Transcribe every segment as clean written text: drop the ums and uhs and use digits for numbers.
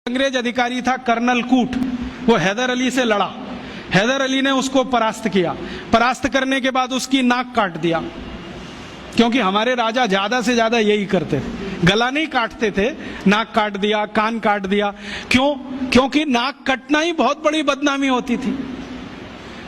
अंग्रेज अधिकारी था कर्नल कूट, वो हैदर अली से लड़ा। हैदर अली ने उसको परास्त किया। परास्त करने के बाद उसकी नाक काट दिया, क्योंकि हमारे राजा ज्यादा से ज्यादा यही करते थे, गला नहीं काटते थे, नाक काट दिया, कान काट दिया। क्यों? क्योंकि नाक कटना ही बहुत बड़ी बदनामी होती थी।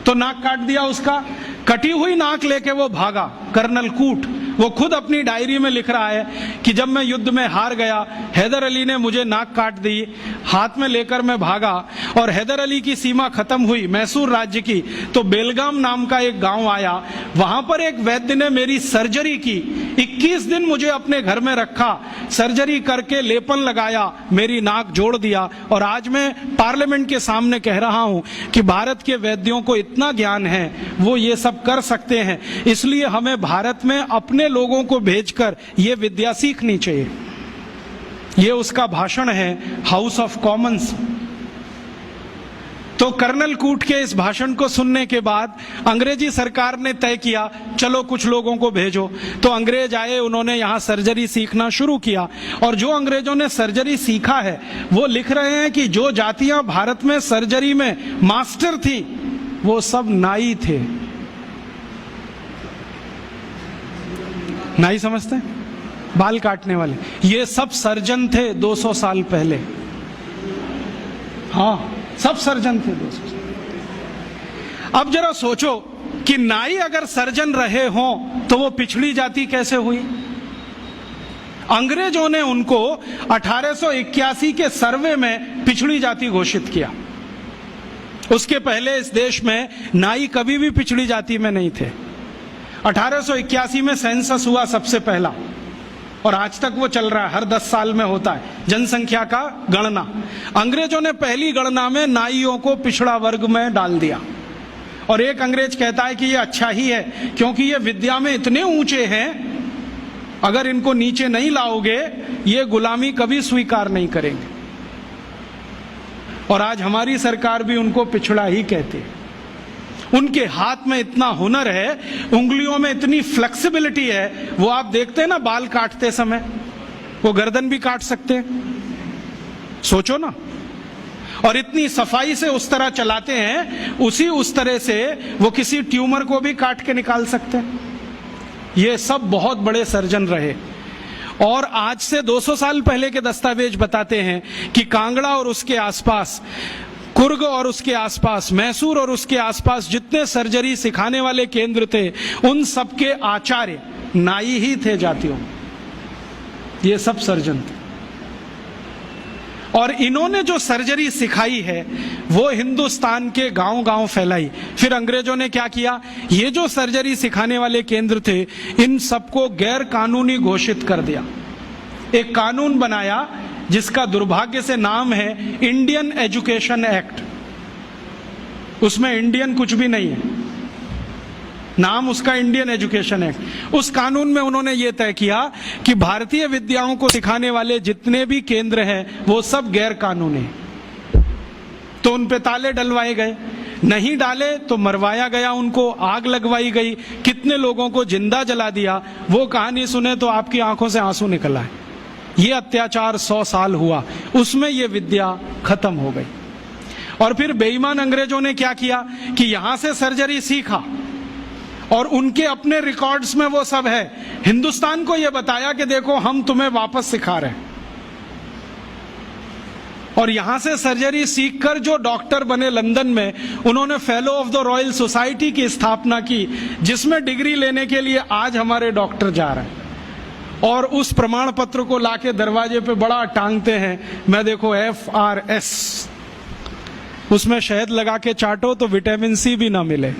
तो नाक काट दिया उसका। कटी हुई नाक लेके वो भागा कर्नल कूट। वो खुद अपनी डायरी में लिख रहा है कि जब मैं युद्ध में हार गया, हैदर अली ने मुझे नाक काट दी, हाथ में लेकर मैं भागा, और हैदर अली की सीमा खत्म हुई मैसूर राज्य की, तो बेलगाम नाम का एक गांव आया, वहां पर एक वैद्य ने मेरी सर्जरी की। 21 दिन मुझे अपने घर में रखा, सर्जरी करके लेपन लगाया, मेरी नाक जोड़ दिया, और आज मैं पार्लियामेंट के सामने कह रहा हूं कि भारत के वैद्यों को इतना ज्ञान है, वो ये सब कर सकते हैं। इसलिए हमें भारत में अपने लोगों को भेजकर ये विद्या सीखनी चाहिए। ये उसका भाषण है हाउस ऑफ कॉमन्स। तो कर्नल कूट के इस भाषण को सुनने के बाद अंग्रेजी सरकार ने तय किया, चलो कुछ लोगों को भेजो। तो अंग्रेज आए, उन्होंने यहां सर्जरी सीखना शुरू किया। और जो अंग्रेजों ने सर्जरी सीखा है, वो लिख रहे हैं कि जो जातियां भारत में सर्जरी में मास्टर थी, वो सब नाई थे। नाई समझते हैं? बाल काटने वाले। ये सब सर्जन थे 200 साल पहले। हाँ, सब सर्जन थे 200 साल। अब जरा सोचो कि नाई अगर सर्जन रहे हों तो वो पिछड़ी जाति कैसे हुई? अंग्रेजों ने उनको 1881 के सर्वे में पिछड़ी जाति घोषित किया। उसके पहले इस देश में नाई कभी भी पिछड़ी जाति में नहीं थे। 1881 में सेंसस हुआ सबसे पहला, और आज तक वो चल रहा है, हर 10 साल में होता है जनसंख्या का गणना। अंग्रेजों ने पहली गणना में नाइयों को पिछड़ा वर्ग में डाल दिया। और एक अंग्रेज कहता है कि ये अच्छा ही है, क्योंकि ये विद्या में इतने ऊंचे हैं, अगर इनको नीचे नहीं लाओगे ये गुलामी कभी स्वीकार नहीं करेंगे। और आज हमारी सरकार भी उनको पिछड़ा ही कहती है। उनके हाथ में इतना हुनर है, उंगलियों में इतनी फ्लेक्सिबिलिटी है। वो आप देखते हैं ना, बाल काटते समय वो गर्दन भी काट सकते हैं, सोचो ना। और इतनी सफाई से उस तरह चलाते हैं, उस तरह से वो किसी ट्यूमर को भी काट के निकाल सकते हैं। ये सब बहुत बड़े सर्जन रहे। और आज से 200 साल पहले के दस्तावेज बताते हैं कि कांगड़ा और उसके आसपास, कुर्ग और उसके आसपास, मैसूर और उसके आसपास जितने सर्जरी सिखाने वाले केंद्र थे, उन सबके आचार्य नाई ही थे जातियों। ये सब सर्जन थे। और इन्होंने जो सर्जरी सिखाई है वो हिंदुस्तान के गांव-गांव फैलाई। फिर अंग्रेजों ने क्या किया, ये जो सर्जरी सिखाने वाले केंद्र थे, इन सबको गैर कानूनी घोषित कर दिया। एक कानून बनाया जिसका दुर्भाग्य से नाम है इंडियन एजुकेशन एक्ट। उसमें इंडियन कुछ भी नहीं है, नाम उसका इंडियन एजुकेशन एक्ट। उस कानून में उन्होंने ये तय किया कि भारतीय विद्याओं को सिखाने वाले जितने भी केंद्र हैं वो सब गैर कानूनी। तो उन पे ताले डलवाए गए, नहीं डाले तो मरवाया गया, उनको आग लगवाई गई, कितने लोगों को जिंदा जला दिया। वो कहानी सुने तो आपकी आंखों से आंसू निकल आए। ये अत्याचार 100 साल हुआ, उसमें ये विद्या खत्म हो गई। और फिर बेईमान अंग्रेजों ने क्या किया कि यहां से सर्जरी सीखा और उनके अपने रिकॉर्ड्स में वो सब है। हिंदुस्तान को ये बताया कि देखो हम तुम्हें वापस सिखा रहे हैं। और यहां से सर्जरी सीखकर जो डॉक्टर बने लंदन में, उन्होंने fellow of the royal society की स्थापना की, जिसमें डिग्री लेने के लिए आज हमारे डॉक्टर जा रहे हैं। और उस प्रमाण पत्र को लाके दरवाजे पे बड़ा टांगते हैं। मैं देखो FRS, उसमें शहद लगा के चाटो तो विटामिन C भी ना मिले।